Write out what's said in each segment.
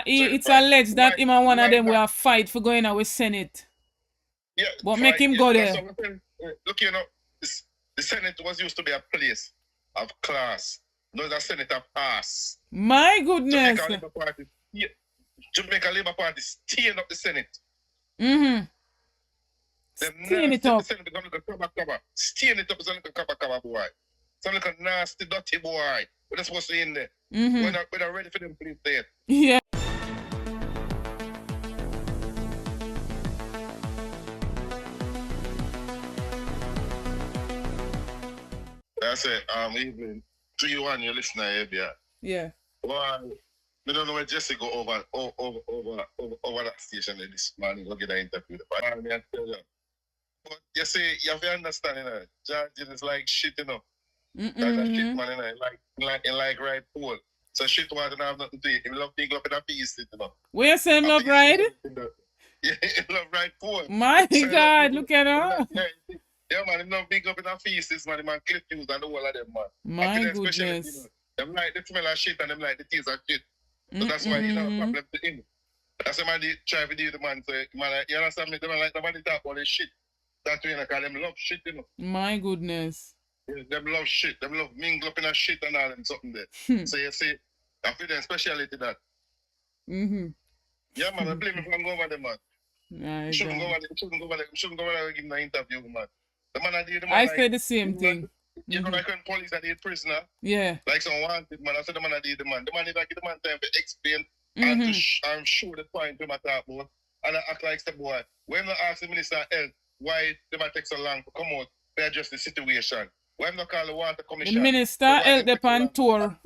It's alleged that him and one of them will fight for going out with Senate. Yeah, but make him go there. Look, you know, the Senate was used to be a place of class. No, the Senate of pass. My goodness. Jamaica Labour Party staying up the Senate. Staying it up. Staying it up is a little cover boy. Some little nasty, dirty boy. We're supposed to be in there. We're not ready for them to there. Yeah. That's it. Evening. 3-1, you listen to ABR. Yeah. Well, I don't know where Jesse go over that station this morning. Go get an interview. But you see, you have to understand, you know, George is like shit, you know. That's a shit, man, you know, like right pole. So shit was have nothing to it. He love big up in a piece, you know. Where say him love ride? Yeah, he love right pole. My God, look at her. Yeah, man, he love big up in a feces, man. The man clip views and the whole of them, man. My goodness. You know, them like the smell of shit and them like the taste of shit. So that's why you know a problem to him. That's why man try to deal with the man. So, man, you understand me? They don't like nobody talk about this shit. That's why because them love shit, you know. My goodness. Yeah, them love shit. Them love mingle up in a shit and all and something there. So you see, I feel their speciality that. Yeah, man, I blame me from over there, man. You shouldn't go over there. You shouldn't go over there and give him an interview, man. The man I did, the man I said the same thing. You know, like when police that did prisoner. Yeah. Like some wanted man. I said the man I did the man. The man never give the man time to explain and to I'm sure the point to my talk about. And I act like the boy. When I ask the Minister of Health why they might take so long to come out to adjust the situation. When I call the water commission. The Minister of Health upon tour.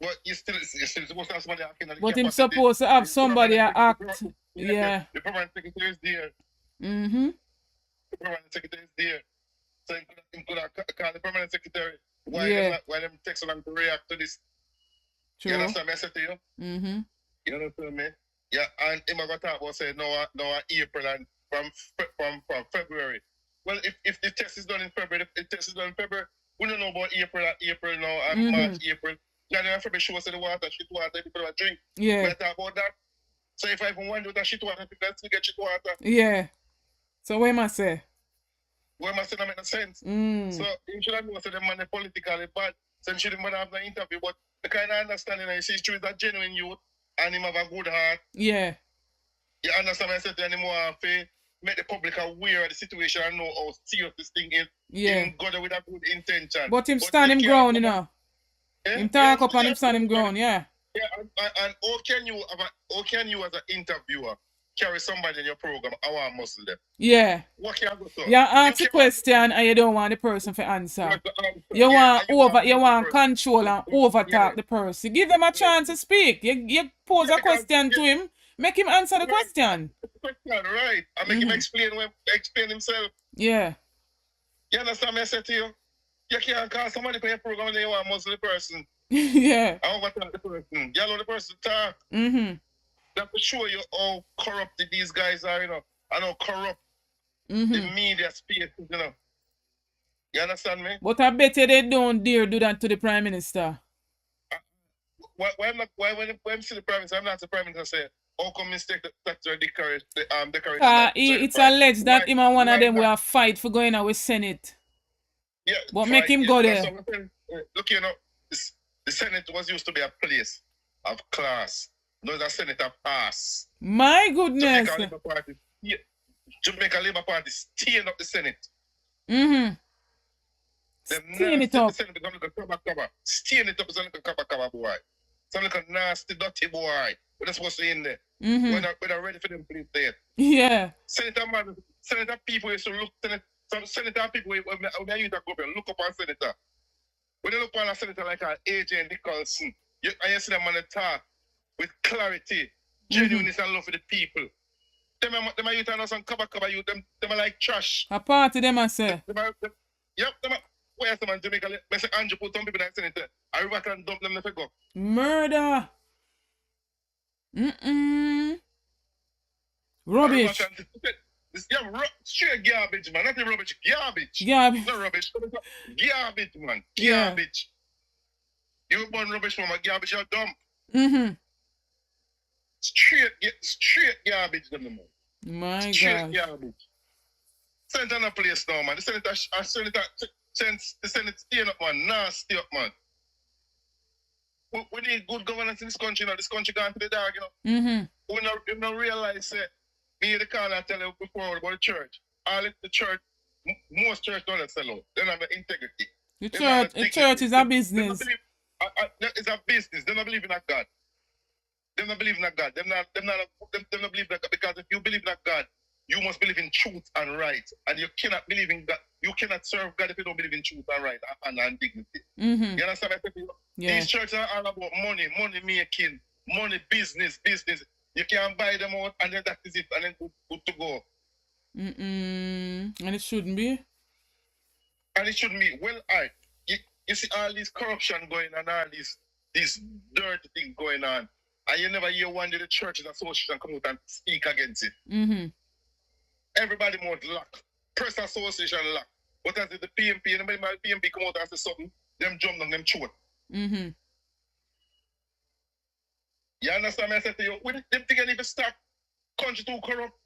But you still supposed to have somebody acting. But he's supposed to have somebody act. Yeah. The permanent secretary is there. The permanent secretary is there. So he could have called the permanent secretary. Why them take so long to react to this? True. You understand me? I said to you? You understand me? Yeah, and him got talk about saying no April and from February. Well, if the test is done in February, we don't know about April now and March, April. January and February shows the water, shit water, people will drink. Yeah. We talk about that. So if I even wonder that shit water, people still get shit water. Yeah. So what am I say? What am I saying? That makes sense. So you should have known that the man is politically bad. So you shouldn't have the interview. But the kind of understanding that you see is a genuine youth and him have a good heart. Yeah. You understand what I said to him more faith, make the public aware of the situation and know how serious this thing is. Yeah. Him go there with a good intention. But him stand him ground, you know. Him talk up and him stand him ground, yeah. Yeah, and how can you as an interviewer carry somebody in your program? I want to muscle them. Yeah. What can I go to? You ask a question and you don't want the person to answer. You want control and overtalk the person. Give them a chance to speak. You pose a question to him, make him answer the question. Right. And make him explain himself. Yeah. You understand me? I said to you, you can't call somebody for your program and you want to muscle the person. Yeah. I overtalk the person. You allow the person to talk. That will show you how corrupt these guys are, you know, and how corrupt the media space is, you know. You understand me? But I bet you they don't dare do that to the Prime Minister. Why I'm still the Prime Minister, I'm not the Prime Minister, say, how come mistake that decoration? It's alleged that him and one of them will fight for going out with Senate. Yeah. But make him go there. Look, you know, the Senate was used to be a place of class. No, the Senate of pass. My goodness. Jamaica Labour Party staying up the Senate. Staying it up. Staying it up is a little cover boy. Some little nasty, dirty boy. We're supposed to be in there. We're not ready for them to there. Yeah. Senator people used to look, some senator people, when I use that group, look up on senator. When you look on a senator like AJ Nicholson, you see them on the talk with clarity, genuineness and love for the people. Them are youth and some cover youth, them are like trash. A party them I say. Yep, where's the man Jamaica? I say Andrew put some people in the Senate. I river can dump them if go. Murder. Rubbish. Straight garbage, man. Not the rubbish, garbage. Garbage. Not rubbish. Garbage, man. Garbage. You burn rubbish from a garbage, you're dumb. straight garbage them, man. My Straight gosh. garbage. Send on a place now, man. The senator staying up, man. Nah, stay up, man. We need good governance in this country, you know. This country gone to the dog, you know. We don't realize that. Me the call I tell you before about the church. All the church, most church don't sell out. They don't have integrity. The church is a business. It's a business. They don't believe in a God. They don't believe in a God. They don't believe in a God. Because if you believe in a God, you must believe in truth and right. And you cannot believe in God. You cannot serve God if you don't believe in truth and right and dignity. You understand what I mean? Yeah. These churches are all about money making, money, business. You can buy them out and then that is it. And then good to go. And it shouldn't be. And it shouldn't be. Well, you see all this corruption going on, all this dirty thing going on. And you never hear one day the churches association come out and speak against it. Everybody must lack. Press association lack. But as the PMP, and the PMP come out and say something, them jump on them throat. You understand me? I said to you, them think they need to stop. Country too corrupt.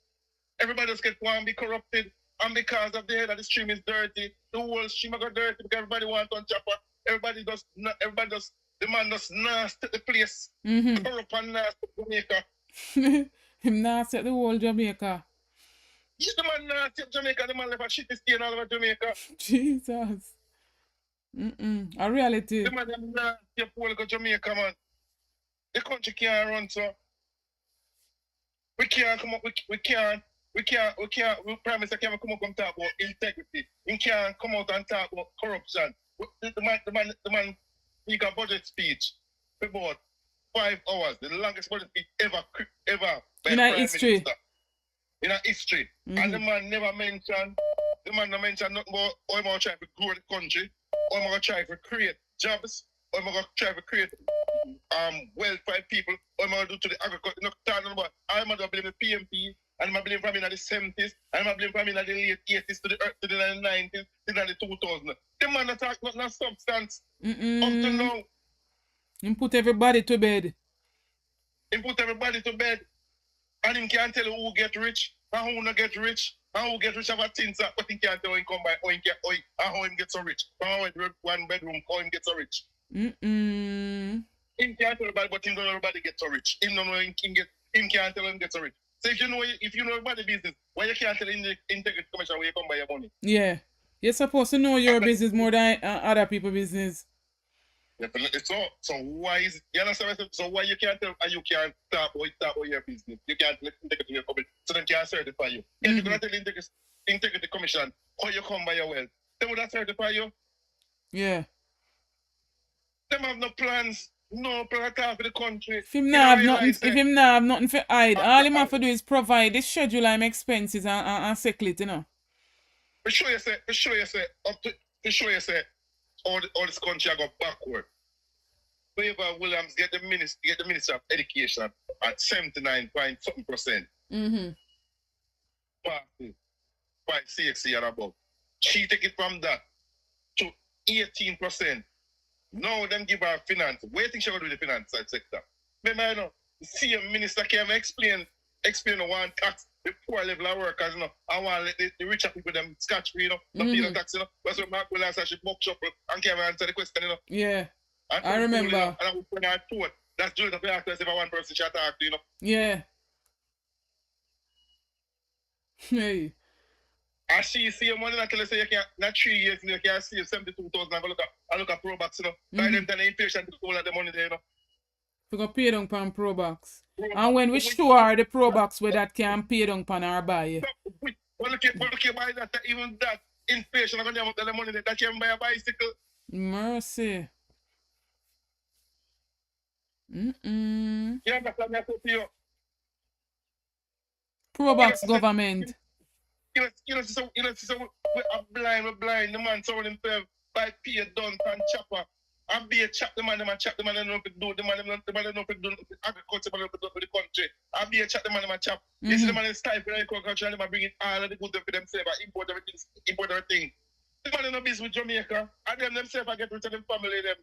Everybody just get one be corrupted. And because of the head of the stream is dirty, the whole stream got dirty because everybody wants on chopper. Everybody does, the man does nasty the place. Corrupt and nasty Jamaica. Him nasty the whole Jamaica. Yes, the man nasty Jamaica, the man left a shitty stain all over Jamaica. Jesus. A reality. The man nasty whole go Jamaica, man. The country can't run, so we can't come up, we Prime Minister can't come up and talk about integrity. He can't come out and talk about corruption. The man he got budget speech for about 5 hours, the longest budget speech ever in our history. In our history. And the man never mentioned nothing about how I'm going to try to grow the country, how I'm going to try to create jobs, how I'm going to try to create wealth for people, how I'm going to do to the agriculture. I'm going to blame the PMP, and I'm blame from in the 70s, and I'm blame from in the late 80s to the 90s, to the 2000s. The man not talk nothing of substance. Up to now. He put everybody to bed. And him can't tell you who get rich, and who not get rich, and who get rich of a thing, but he can't tell how he come by, and how him get so rich. How one bedroom, how him get so rich. Him can't tell everybody, but him don't know everybody get so rich. Him don't know him can't tell him get so rich. So if you know everybody business, why you can't tell the integrity commission where you come by your money? Yeah. You're supposed to know your business more than other people's business. So why is you understand? So why you can't tell and you can't talk about your business? You can't let integrity your company so they can't certify you. If you're gonna tell the integrity commission how you come by your wealth, they would have certify you. Yeah. Them have no plans. No plan at all for the country. If him not have nothing for hide, all him have to do is provide the schedule and expenses and settle it, you know. For sure you say, all this country I go backward. Favor Williams get the Minister of Education at 79.something%. Passes by CXC and above. She take it from that to 18%. Now them give her finance. What do you think she will do with the finance sector? Remember, you know, the CM minister can explain one tax, the poor level of workers, you know. I want to let the richer people them scotch free, you know, not pay no tax, you know. That's what Mark Williams said, she book shuffle and came and answer the question, you know. Yeah. I remember. And I was putting her report. That's just the ask if one person she talk to, you know. Yeah. Hey. And she see your money, and tell her say you can't, not 3 years, you can save 72,000 and look at pro box, you know. By them time the inflation to all of the money there, you know. We go pay down pan pro box. And when we show her the pro box where that can pay down pan our buy. But look at buy that, even that inflation are gonna have the money that can buy a bicycle. Mercy. Yeah, that's what I said to you. Pro box government. You know, so we're blind. The man told himself by pay done and chopper. And be a chop the man, chop the man, and know if do the man, know if do agriculture, man, for the country. And be a chop the man, chop. You see the man is stifling agriculture, and they bring in all of the goods for themselves, import everything. The man in no business with Jamaica, and them themselves I get rid of them family, them.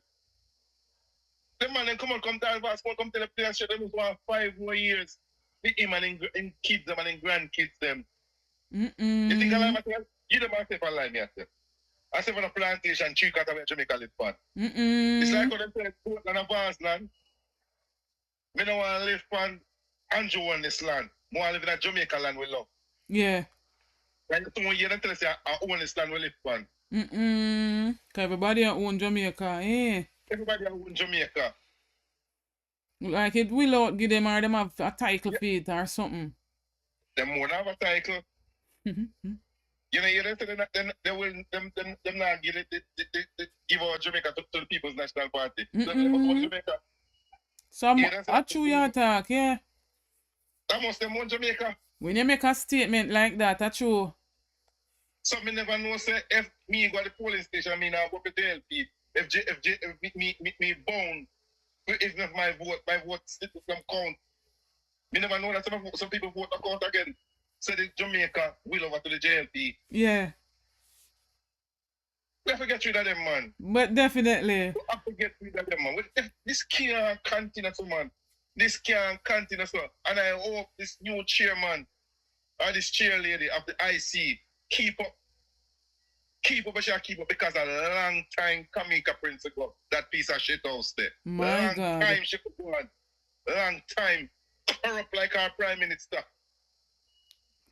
The man then come down, come tell the players, them want 5 more years. him and him kids them and him grandkids them. You think Mm-mm. I lie myself? You don't myself I lie myself. I say for the plantation, 3 quarters of Jamaica live on. It's like Mm-mm. when they say Portland and Boston. Me don't want to live on Andrew on this land. I want to live in a Jamaica land we love. Yeah. Like someone here tell us I own this land we live on. Mm-mm. Cause everybody own Jamaica, eh? Everybody own Jamaica. Like it will out give them or them have a title for it or something. Them won't have a title. You know, they will them not give it give our Jamaica to the People's National Party. Jamaica. So I true your talk, yeah. That must them want Jamaica. When you make a statement like that, that's true. So me never know say if me go to the polling station, me now go to the LP. If me bound, even if my vote still from count. Me never know that some people vote not count again. So the Jamaica will over to the JLP. Yeah. We have to get rid of them, man. But definitely. We have to get rid of them, man. This can't continue, so, man. This can't continue, so. And I hope this new chairman or this chair lady of the IC keep up, because a long time Kamika Prince ago, that piece of shit house there. My long God. time she could go on. Long time. Corrupt like our prime minister.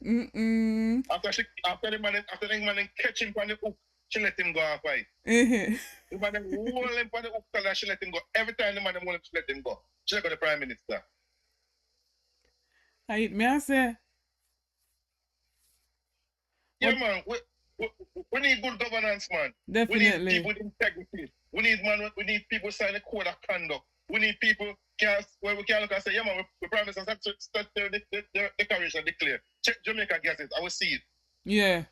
After the man catch him on the hook, she let him go off. The man hold him on the hook, and she let him go. Every time the man hold him, she let him go. She let go the prime minister. I say. Yeah, man. We need good governance, man. Definitely. We need people with integrity. We need people sign a code of conduct. We need people where we can look and say, yeah, man, we promise us that start the declaration declare. Check Jamaica Gazette, I will see it. Yeah.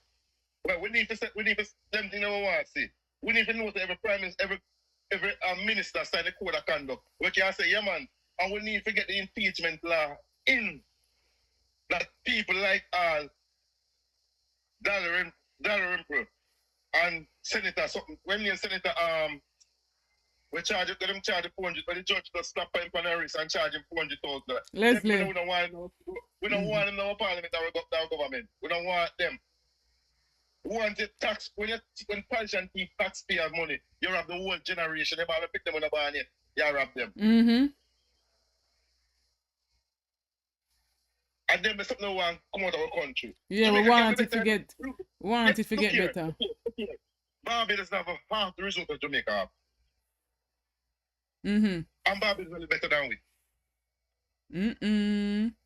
Well, we need to them things we want to see. We need to know that every prime minister, every minister sign a code of conduct. We can say, yeah, man, and we need to get the impeachment law in that people like Dalrymple and Senator something. When the Senator we charge it, let them charge the 400, but the judge just stop him on the wrist and charge him 400,000. Leslie. We don't want them in our parliament or our government. We don't want them. We want the tax, when politicians keep taxpayer money, you have the whole generation, they all pick them on the barn, you have them. And then there's something we want to come out of our country. Yeah, we want it to get better. Barbados have half the result of Jamaica have. And Barbados is really better than we.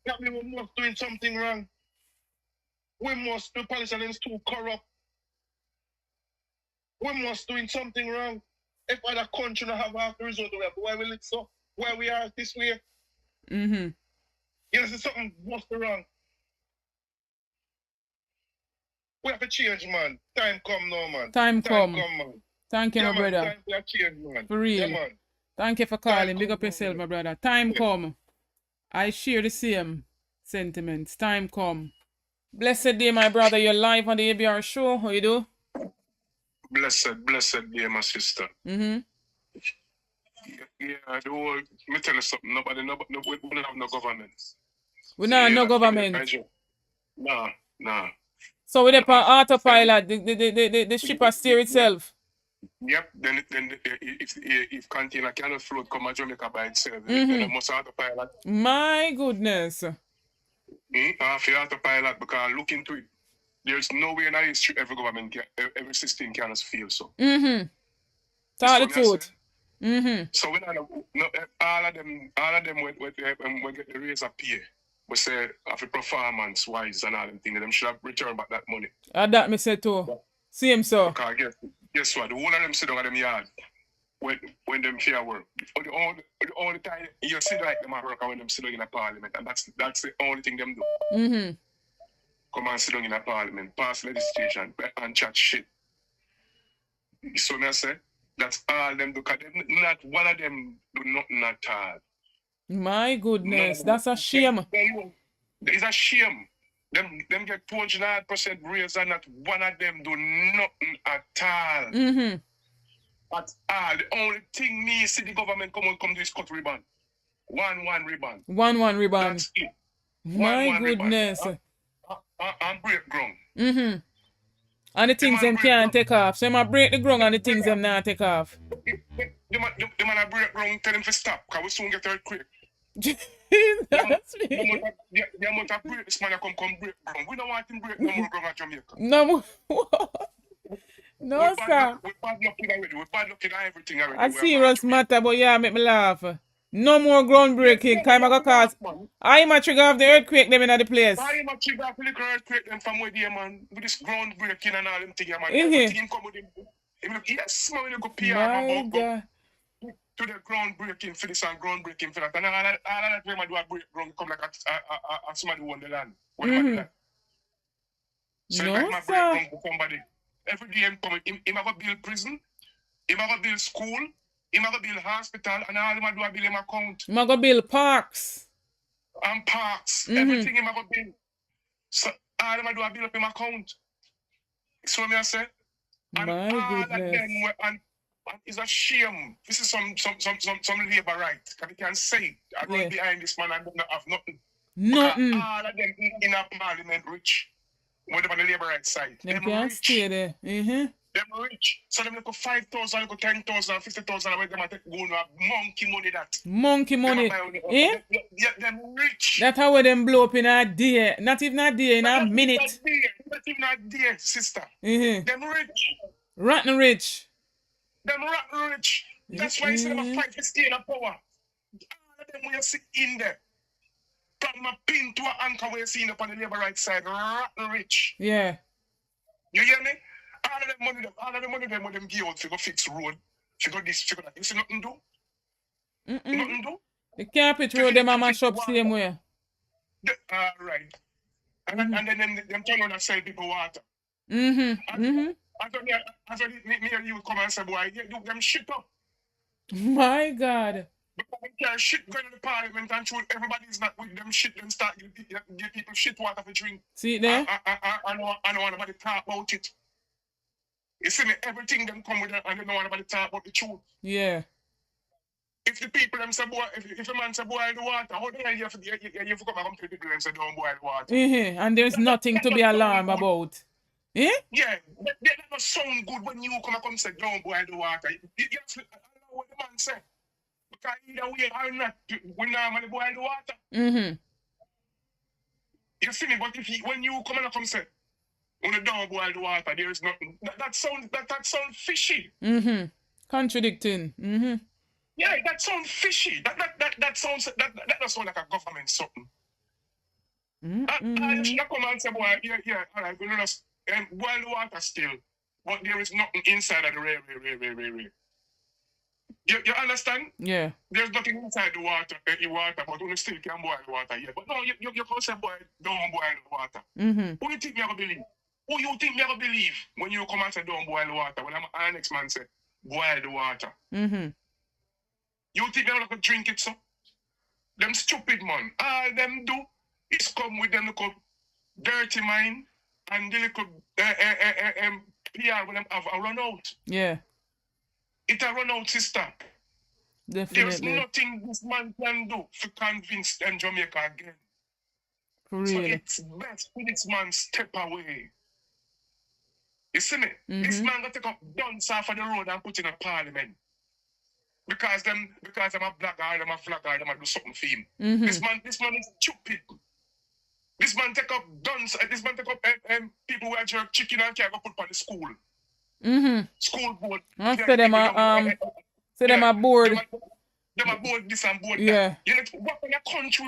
That means we must doing something wrong. The politicians too corrupt. We must doing something wrong. If other country don't have half the result we have, why will it so? Why we are this way? Yes, something must be wrong. We have to change, man. Time come now, man. Time come, man. Thank you, my brother. Time to change, man. For real. Yeah, man. Thank you for calling. Big up yourself, my brother. Time come. I share the same sentiments. Time come. Blessed day, my brother. You're live on the ABR show. How you do? Blessed day, my sister. Yeah, the whole, let me tell you something. We don't have no government. We don't have no government. Nah. So with the autopilot, the ship has steer itself. Yep. Then if container cannot float, come to Jamaica by itself. Then it must autopilot. My goodness. After autopilot, because look into it. There's no way in our history every government, every system can fail. So. Tell the truth. So when all of them when get the raise of pay, we say after performance wise and all them things, them should have returned back that money. That me say too. Same so. Because guess what? The whole of them sit down at them yard when them fair work. The only time you see like them at work when them sit down in a parliament, and that's the only thing them do. Come and sit down in a parliament, pass legislation, and chat shit. So me I say, that's all them do. Not one of them do nothing at all. My goodness, that's a shame. It's a shame. Them get 200% raise and not one of them do nothing at all. At all. The only thing me see the government come to is cut ribbon. One ribbon. One ribbon. That's it. My goodness. And break ground. Mm-hmm. And the things them can't take off. So I break the ground and the things them not take off. The man a break ground, tell him to stop, because we soon get earthquake. That's me. The amount of break this man come break ground. We don't want him break no more ground at Jamaica. No more. No, sir. We're bad looking already. We're bad looking at everything already. A serious matter, but yeah, make me laugh. No more groundbreaking. Time I go cause I'm a trigger of the earthquake them in the place. I'm a trigger of the earthquake them from where they man with this groundbreaking and all them things, man. Mm-hmm. Everything come with him. Yes, man, we go PR about go to the groundbreaking for this and groundbreaking for that. And all that way man do a break ground come like a somebody won the land. What do you that? So No, like my sir. break ground for somebody. Every day him come, him have a build prison, him have a build school, him have a build hospital, and all him a do a build him account. I'm go build parks. And parks, everything him have a build. So all him a do a build up him account. So me I say, and My all of goodness. them and it's a shame. This is some Labourite. Because they can say it. I run behind this man and don't have nothing. Nothing. Because all of them in a parliament rich. Whatever the Labourite side. Them can't rich. stay there. Mm-hmm. Them rich. So them look 5,000, look 10,000, 50,000, where them take go no monkey money that. Monkey money. Eh? Yeah, them rich. That's how them blow up in a day. Not even a day, in a minute. Not even a day, sister. Mm-hmm. Them rich. Rotten rich. Them rotten rich. That's why you see them a fight to stay in a power. All of them when you see in there. From a pin to an anchor where you see up on the Labourite side. Rotten rich. Yeah. You hear me? All of them money them when them give out to go fix road. Figure this, figure that. You see nothing do? Nothing do? The carpet road them a mash up same way. Right. And then them turn around and sell people water. Mm-hmm. Mm-hmm. I thought me and you come and say, boy, you do them shit up. My God. Because they carry shit going to the parliament and show everybody's not with them shit, them start give people shit water for drink. See it there? I don't want nobody talk about it. You see me, everything them come with it and they don't want nobody talk about the truth. Yeah. If the people them say, boy, if a man say boil the water, how the hell you have to come and tell the people them say don't boil the water? Mm-hmm. And there's nothing to be alarmed about. Eh? Yeah, that doesn't sound good when you come and say don't boil the water. You have to, I don't know what the man say. Because either way or not, we normally boil the water. Mm-hmm. You see me, but when you come and say, when you don't boil the water, there is nothing. That sounds fishy. Mm-hmm. Contradicting. Mm-hmm. Yeah, that sounds fishy. That sounds like a government something. I just come and say, boy, yeah, all right, we'll just boil the water still, but there is nothing inside of the railway. You understand? Yeah. There's nothing inside the water, but you still can boil the water, yeah. But no, you can't say, boy, don't boil the water. Mm-hmm. Who do you think me ever believe? Who you think me ever believe when you come and say, don't boil the water? When our next man say, boil the water. Mm-hmm. You think me ever gonna drink it, so? Them stupid, man. All them do is come with them little dirty mind and the little PR when them have a run out. Yeah. It a run out, sister. Definitely. There's nothing this man can do to convince them Jamaica again. Really? So it's best for this man step away. You see me? Mm-hmm. This man gonna take up guns off of the road and put in a parliament. Because them a blogger, them a vlogger, them a do something for him. Mm-hmm. This man is stupid. This man take up guns, this man take up people who are jerk chicken and can go put on the school. Mm-hmm. School board. So them a board. Them a board this and board Yeah. that. You know what kind of country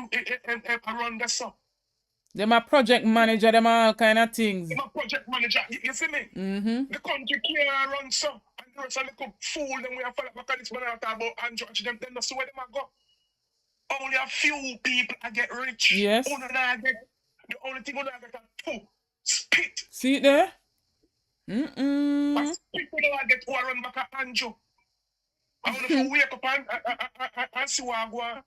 around this up? Them a project manager, them all kind of things. Them a project manager. You see me? Mm-hmm. The country can't run so. And there's a little fool them we have followed back on this man talk about and judge them. Them not see where them a go. Only a few people I get rich. Yes. The only thing I get a two spit. See it there? Mm-mm. But people don't get who run back at Andrew. I want to wake up and see what I go on.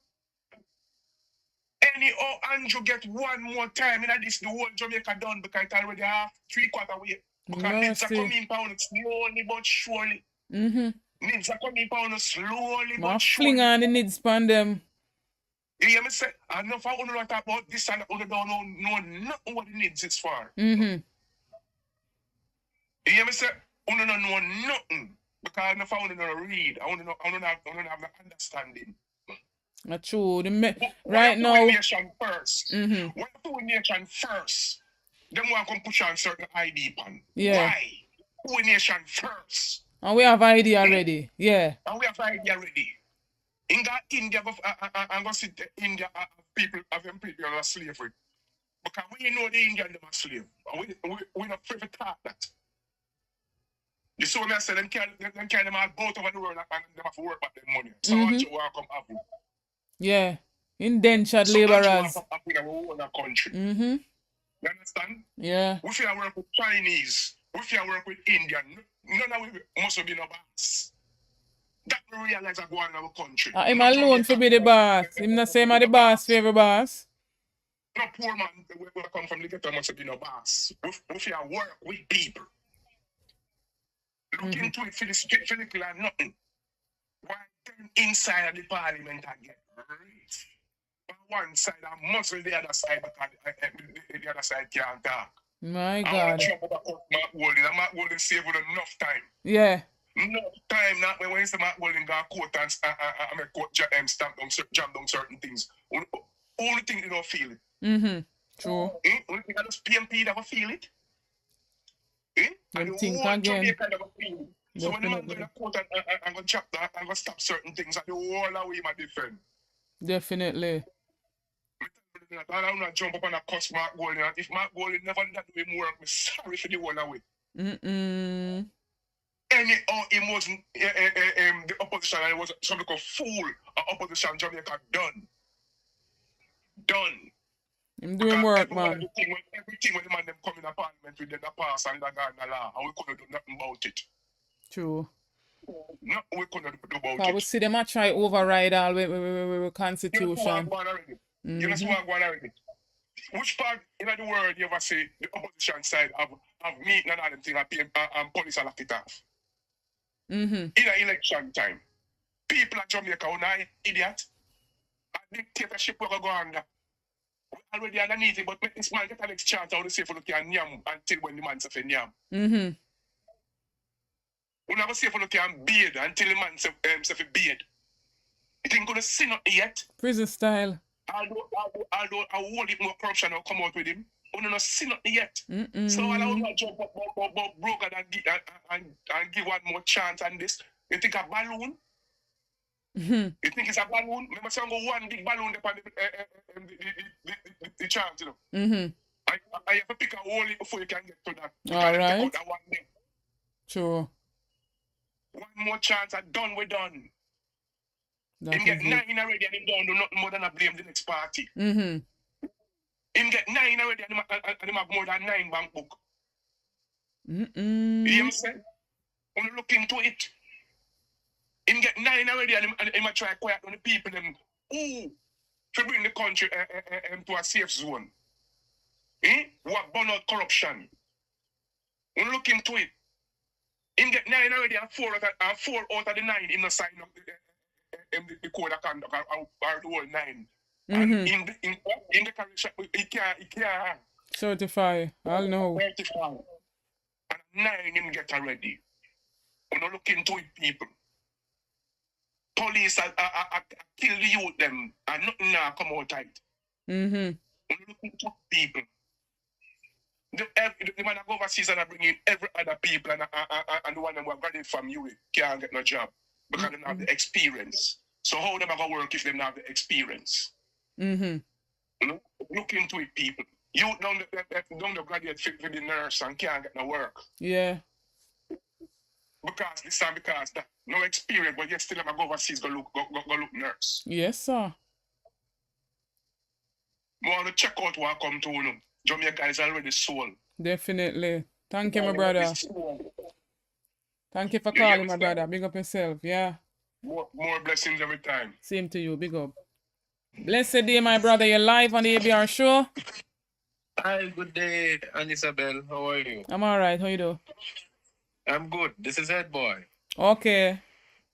Any Andrew get one more time in this, the whole Jamaica done because it's already half 3/4 way. Because needs are coming pound slowly but surely. Mm-hmm. Needs are coming pound slowly Ma but fling surely. on the nids pan them. You hear me say? And if I want to talk about this and I don't know nothing what the needs is for. Mm-hmm. You hear me say? I don't know nothing. Because if I want to read, I want to have the understanding. Not true. Right now. Nation first. Mm-hmm. When you do nation first, then want to push on certain ID pan. Yeah. Why? Do nation first. And we have idea already. Yeah. And we have idea already. In that India, I'm going to see India people have them people on slavery. Because we know the Indian them are slave. We not free to talk that. You saw me I said them carry them all both over the world and them have to work back their money. So much you want to come up with. Yeah. Indentured laborers. So much you want to come up with our country. Mm-hmm. You understand? Yeah. We feel work with Chinese. We feel work with Indian. None of we must be no boss. That we realize I go on in our country. Him alone for be the boss. Him not say I'm the boss for every boss. No poor man we come from the ghetto must be no boss. We feel work with people. Look into it for the street, for the killer, nothing. Why then inside of the parliament again? On one side, I muzzle the other side because the other side can't talk. My God. I want to jump up Mark Golding. And Mark Golding saved with enough time. Yeah. Enough time now when you say Mark Golding got court and make court stamp down, jam down certain things. Only thing they don't feel it. Mm-hmm. True. Only thing that PMP never feel it. And the think whole again. Jamaica never feel it. So when the man go to court and go chop that and go stop certain things, and the whole away my defend. Definitely. I don't want to jump up and cuss Mark Golding. If Mark Golding never done that way more, I'm sorry for the whole away. Mm-mm. It wasn't the opposition, and it was something called fool. Opposition Jamaica done. I'm doing work, man. Everything when the man them come in the parliament with them pass and the law, and we couldn't do nothing about it. True. No, we couldn't do about it. We see them a try override all the constitution. You know what I'm going already. Which part in the world you ever say the opposition side have meeting and all them things and police lock it off? Mm-hmm. In the election time. People at Jamaica are not idiot. A dictatorship will go under. We already underneath it, but make this man get an next chance how to say for look at Nyam until when the man say Nyam. Mm-hmm. We never say for look at beard until the man say beard. It ain't gonna see nothing yet. Prison style. Although a whole heap more corruption will come out with him, we don't see nothing yet. Mm-mm. So I don't want to jump up broker and give one more chance on this. You think a balloon? Mm-hmm. You think it's a balloon? Remember, say go one big balloon upon the chance, you know. Mm-hmm. I have to pick a hole before you can get to that. All right. Take out that one day. True. One more chance, and done, we're done. That Him get is it. 9 already, and him don't do nothing more than I blame the next party. Mm-hmm. Him get 9 already, and him have more than 9 bank book. Mm-mm. You hear me say? When you look into it, him get 9 already, and him try quiet on the people them who to bring the country to a safe zone. What burn out corruption? When you look into it, him get 9 already, and 4 out of the 9 him not sign up the code of conduct or the whole 9. And in the correction, he can't Certify. I'll know. certify. And 9 him get already. When you look into it, people. Police kill the youth them and nothing now come out tight. Mm-hmm. When you look into people. The man that go overseas and bring in every other people and the one that were graduated from you can't get no job because they don't have the experience. So how them going to work if they don't have the experience? Mm-hmm. You know? Look into it, people. You don't graduate for the nurse and can't get no work. Yeah. Because this time, because that no experience, but yet still I'm go overseas go look nurse. Yes, sir. I want to check out what come to you. Jamaica is already sold. Definitely. Thank you, my brother. Thank you for calling, my brother. Big up yourself. Yeah. More blessings every time. Same to you. Big up. Blessed day, my brother. You're live on the ABR show. Hi, good day, Ann Isabel. How are you? I'm all right. How you do? I'm good. This is Head Boy. Okay.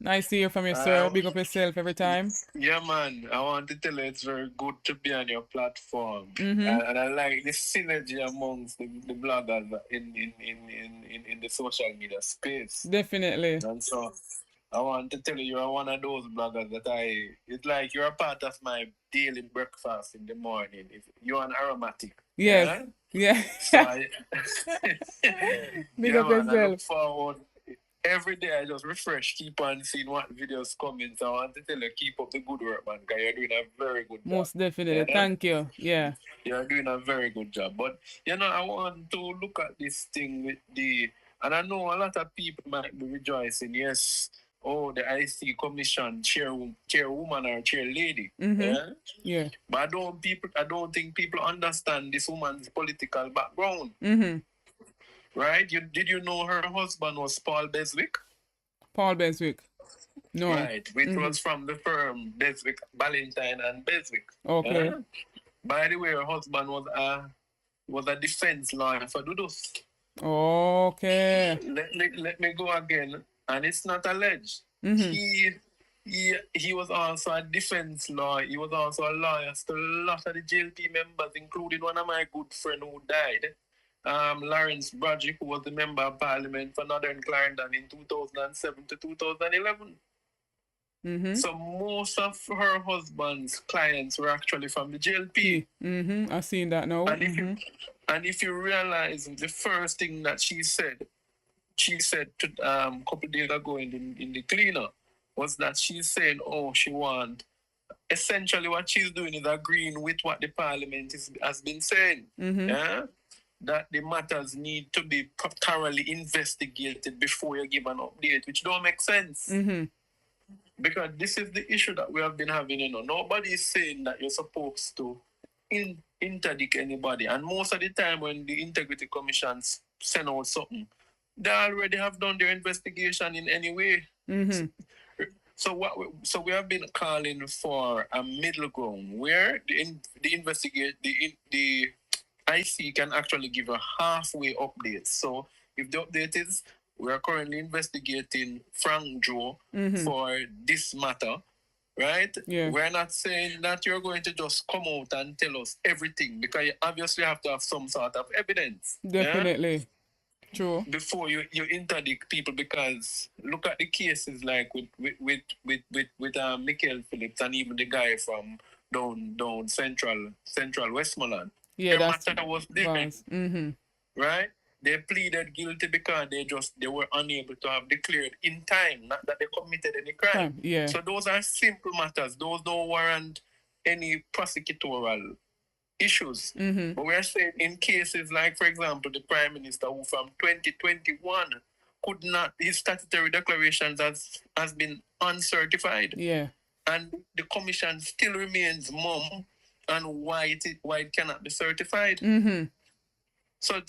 Nice to hear from you, sir. Big up yourself every time. Yeah, man. I want to tell you it's very good to be on your platform. Mm-hmm. And I like the synergy amongst the bloggers in the social media space. Definitely. And so I want to tell you, you're one of those bloggers that it's like you're a part of my daily breakfast in the morning. If you're an aromatic. Yes. Yeah. So Big up man, I yourself. look forward. Every day I just refresh, keep on seeing what videos coming. So I want to tell you, keep up the good work, man, because you're doing a very good job. Most definitely. Yeah? Thank you. Yeah. You're doing a very good job. But, I want to look at this thing with and I know a lot of people might be rejoicing, yes, the IC Commission chairwoman or chairlady. Mm-hmm. Yeah. But I don't think people understand this woman's political background. Mm-hmm. Right? Did you know her husband was Paul Beswick? Paul Beswick. No. Right, which was from the firm Beswick, Ballantyne and Beswick. Okay. By the way, her husband was a defense lawyer for Dudus. Okay. Let me go again, and it's not alleged. Mm-hmm. He was also a defense lawyer. He was also a lawyer to a lot of the JLP members, including one of my good friends who died. Lawrence Broderick, who was the member of parliament for Northern Clarendon in 2007 to 2011. Mm-hmm. So most of her husband's clients were actually from the JLP. Mm-hmm. I've seen that now. And if you realize the first thing that she said to a couple of days ago in the cleaner was that she's saying, essentially what she's doing is agreeing with what the parliament has been saying. Yeah? That the matters need to be thoroughly investigated before you give an update, which don't make sense. Mm-hmm. Because this is the issue that we have been having, Nobody is saying that you're supposed to interdict anybody. And most of the time when the Integrity Commissions send out something, they already have done their investigation in any way. Mm-hmm. So we have been calling for a middle ground where the IC can actually give a halfway update. So if the update is we are currently investigating Frank Joe for this matter, right? Yeah. We're not saying that you're going to just come out and tell us everything, because you obviously have to have some sort of evidence. Definitely. Yeah? True. Before you interdict people, because look at the cases like with Michael Phillips and even the guy from down Central Westmoreland. Yeah, the that's matter was different. Mm-hmm. Right? They pleaded guilty because they were unable to have declared in time, not that they committed any crime. Yeah. So those are simple matters. Those don't warrant any prosecutorial issues. Mm-hmm. But we're saying in cases like, for example, the Prime Minister who from 2021 could not, his statutory declarations has been uncertified. Yeah. And the commission still remains mum on why it cannot be certified. Mm-hmm. So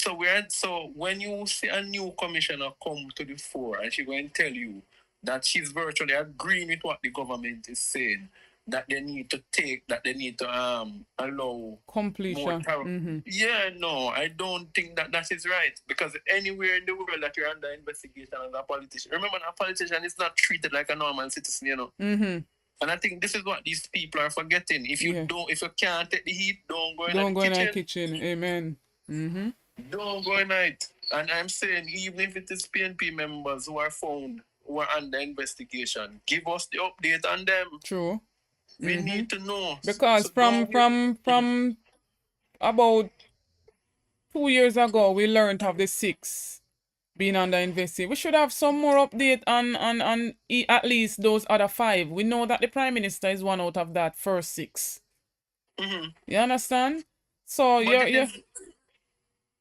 when you see a new commissioner come to the fore and she's going to tell you that she's virtually agreeing with what the government is saying, that they need to allow completion. Mm-hmm. Yeah, no, I don't think that is right, because anywhere in the world that you're under investigation as a politician, remember, a politician is not treated like a normal citizen, Mm-hmm. And I think this is what these people are forgetting. If you can't take the heat, don't go in the kitchen. Amen. Mm-hmm. Don't go in it. And I'm saying, even if it is PNP members who are found who are under investigation, give us the update on them. True. We need to know. Because from about 2 years ago, we learned of the 6 being under investigation. We should have some more update on at least those other 5. We know that the Prime Minister is one out of that first 6. Mm-hmm. You understand? So you're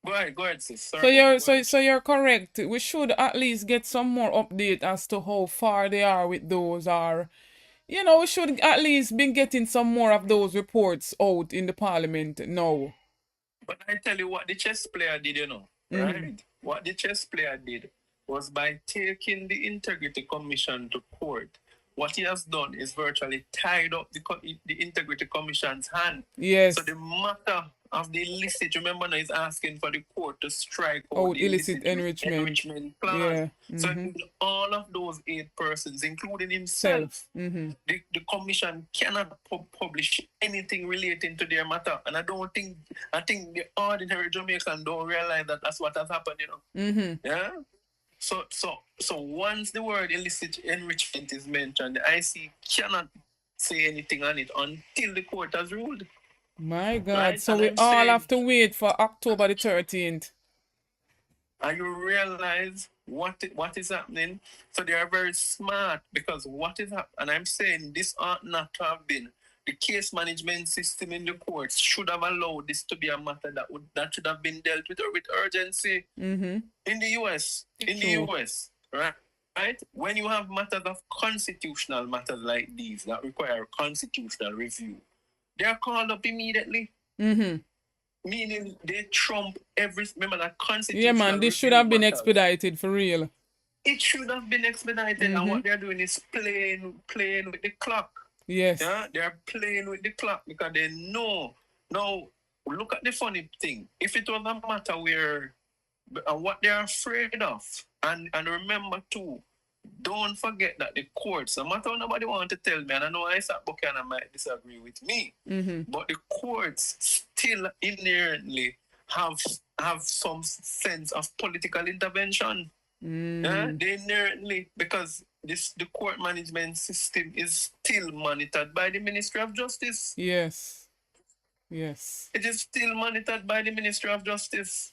Go ahead, sis. Sorry. So you're correct. We should at least get some more update as to how far they are with those, or we should at least be getting some more of those reports out in the parliament now. But I tell you what the chess player did, right? What the chess player did was, by taking the Integrity Commission to court, what he has done is virtually tied up the Integrity Commission's hand. Yes. So the matter of the illicit. Remember now, he's asking for the court to strike out Oh, the illicit enrichment. clause. Yeah. So all of those 8 persons, including himself, the commission cannot publish anything relating to their matter. And I think the ordinary Jamaican don't realize that that's what has happened, you know. Yeah. So once the word illicit enrichment is mentioned, the IC cannot say anything on it until the court has ruled. My God. Right? So And we I'm all saying- have to wait for October the 13th. And you realize what is happening. So they are very smart, because what is happening, and I'm saying this ought not to have been. The case management system in the courts should have allowed this to be a matter that should have been dealt with urgency in the US. Right? When you have matters of constitutional matters like these that require constitutional review, they are called up immediately. Meaning they trump remember that constitutional. Yeah, man, this should have been expedited for real. It should have been expedited, and what they're doing is playing with the clock. Yes. Yeah, they're playing with the clock because they know. Now, look at the funny thing. If it was a matter where, what they're afraid of, and remember too, don't forget that the courts, no matter what nobody want to tell me, and I know Isaac Buchanan might disagree with me, but the courts still inherently have some sense of political intervention. Yeah, they inherently, because the court management system is still monitored by the Ministry of Justice. Yes. Yes. It is still monitored by the Ministry of Justice.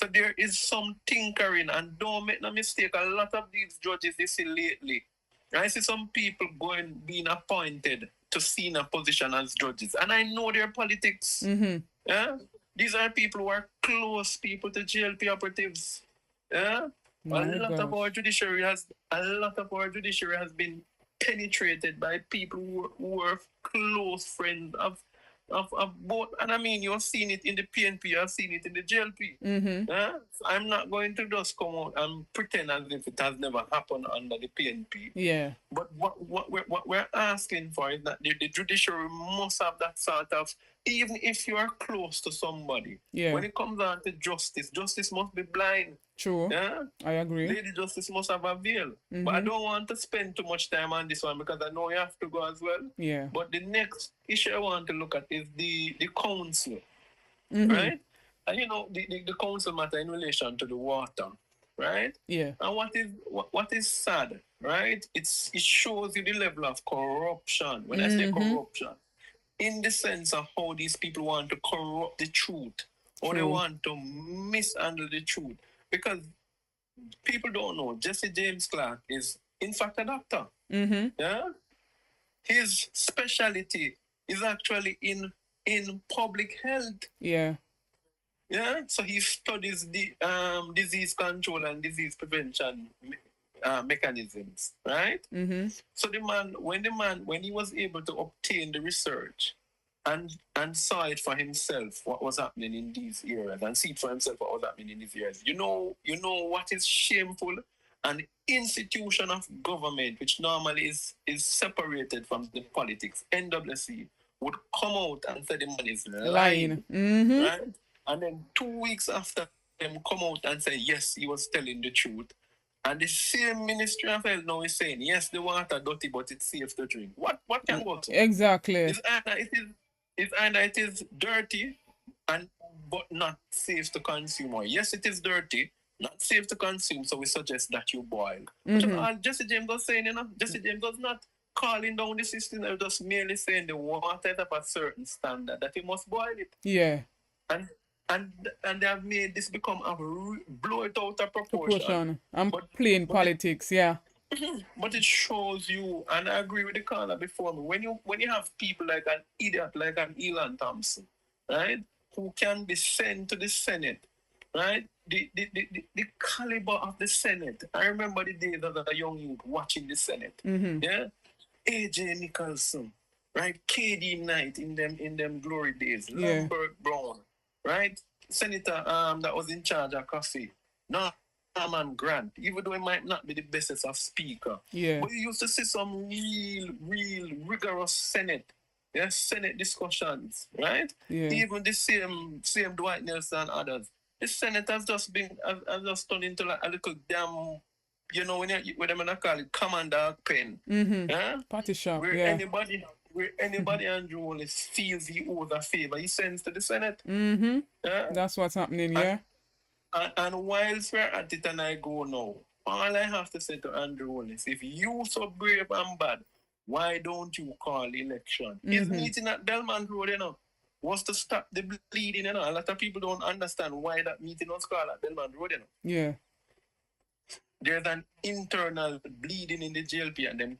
So there is some tinkering, and don't make no mistake, a lot of these judges you see lately, I see some people being appointed to senior position as judges, and I know their politics. Yeah? These are people who are close people to GLP operatives. Yeah? A lot of our judiciary has been penetrated by people who are close friends of both. And I mean, you've seen it in the PNP, you've seen it in the GLP. So I'm not going to just come out and pretend as if it has never happened under the PNP. Yeah. But what we're asking for is that the judiciary must have that sort of, even if you are close to somebody, when it comes down to justice must be blind. True. Yeah? I agree. Lady Justice must have a veil. But I don't want to spend too much time on this one because I know you have to go as well. Yeah. But the next issue I want to look at is the council. Right? And you know, the council matter in relation to the water. Right? Yeah. And what is sad, right? It shows you the level of corruption. When I say corruption, in the sense of how these people want to corrupt the truth, or they want to mishandle the truth. Because people don't know, Jesse James Clark is, in fact, a doctor. Yeah? His specialty is actually in public health. Yeah. Yeah? So he studies the disease control and disease prevention mechanisms, right? So when he was able to obtain the research and saw it for himself what was happening in these areas, and see it for himself what was happening in these areas. You know what is shameful? An institution of government which normally is separated from the politics, NWC, would come out and say the man is lying. Right? And then 2 weeks after them come out and say yes, he was telling the truth. And the same Ministry of Health now is saying yes, the water dirty, but it's safe to drink. What can go to? Exactly. It's either it is dirty but not safe to consume, or yes, it is dirty, not safe to consume, so we suggest that you boil. But all Jesse James was saying, Jesse James was not calling down the system, they're just merely saying the water is of a certain standard, that you must boil it. Yeah. And they have made this become blow it out of proportion. And playing politics, yeah. But it shows you, and I agree with the caller before me, when you have people like an idiot, like an Elon Thompson, right, who can be sent to the Senate, right, the caliber of the Senate. I remember the days as a young youth watching the Senate. Yeah, AJ Nicholson, right, KD Knight in them glory days, Lambert Brown, right, Senator that was in charge of coffee. Norman Grant, even though he might not be the bestest of speaker. Yeah. But you used to see some real rigorous Senate, Yes, Senate discussions, right? Yeah. Even the same Dwight Nelson and others. The Senate has just been has just turned into like a little damn, you know, when them gonna call it commander pen. Yeah? Party shop, Where yeah. anybody Andrew Wallace feels he owes a favor, he sends to the Senate. Yeah? That's what's happening, yeah. And whilst we're at it and I go now, all I have to say to Andrew Wallace, if you so brave and bad, why don't you call the election? His meeting at Belmont Road, you know, was to stop the bleeding, you know. A lot of people don't understand why that meeting was called at Belmont Road, you know. Yeah. There's an internal bleeding in the GLP and them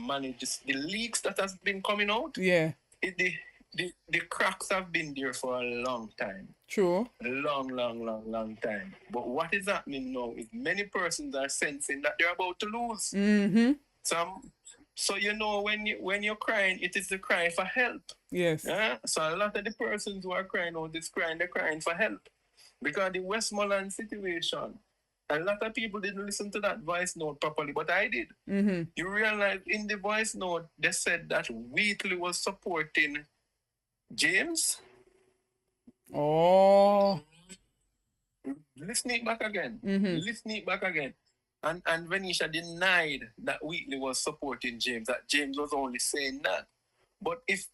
manages the leaks that has been coming out. Yeah. The cracks have been there for a long time. True. A long time. But what is happening now is many persons are sensing that they're about to lose. So you know when you're crying, it is the cry for help. Yes. Yeah? So a lot of the persons who are crying out this crying, they're crying for help. Because the Westmoreland situation, a lot of people didn't listen to that voice note properly, but I did. You realize in the voice note, they said that Wheatley was supporting James. Oh. Listen it back again. Listen it back again. And Venetia denied that Wheatley was supporting James, that James was only saying that. But if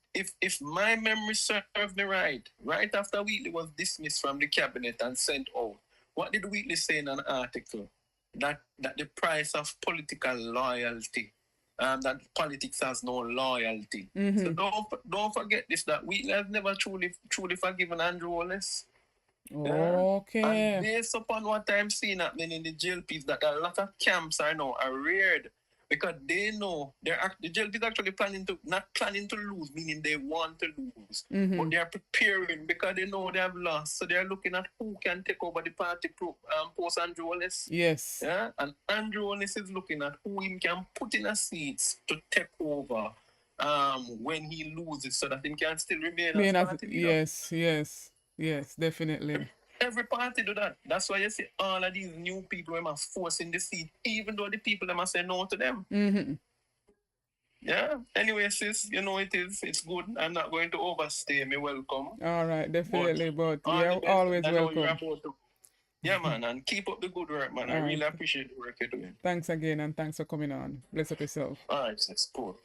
my memory serves me right after Wheatley was dismissed from the cabinet and sent out, what did Wheatley say in an article? That the price of political loyalty, that politics has no loyalty. So don't forget this, that Wheatley has never truly forgiven Andrew Wallace. Okay. And based upon what I'm seeing happening in the JLPs, that a lot of camps are now reared because they know the JLPs actually not planning to lose, meaning they want to lose, but they are preparing because they know they have lost. So they are looking at who can take over the party post Andrew Wallace. Yes. Yeah, and Andrew Wallace is looking at who he can put in a seat to take over when he loses, so that he can still remain as party leader. Yes, definitely. Every party do that. That's why you see all of these new people who must force in the seat, even though the people must say no to them. Yeah. Anyway, sis, you know it's good. I'm not going to overstay me welcome. All right, definitely, but you're always welcome. Yeah, man, and keep up the good work, man. I really appreciate the work you're doing. Thanks again, and thanks for coming on. Bless up yourself. All right, sis, cool.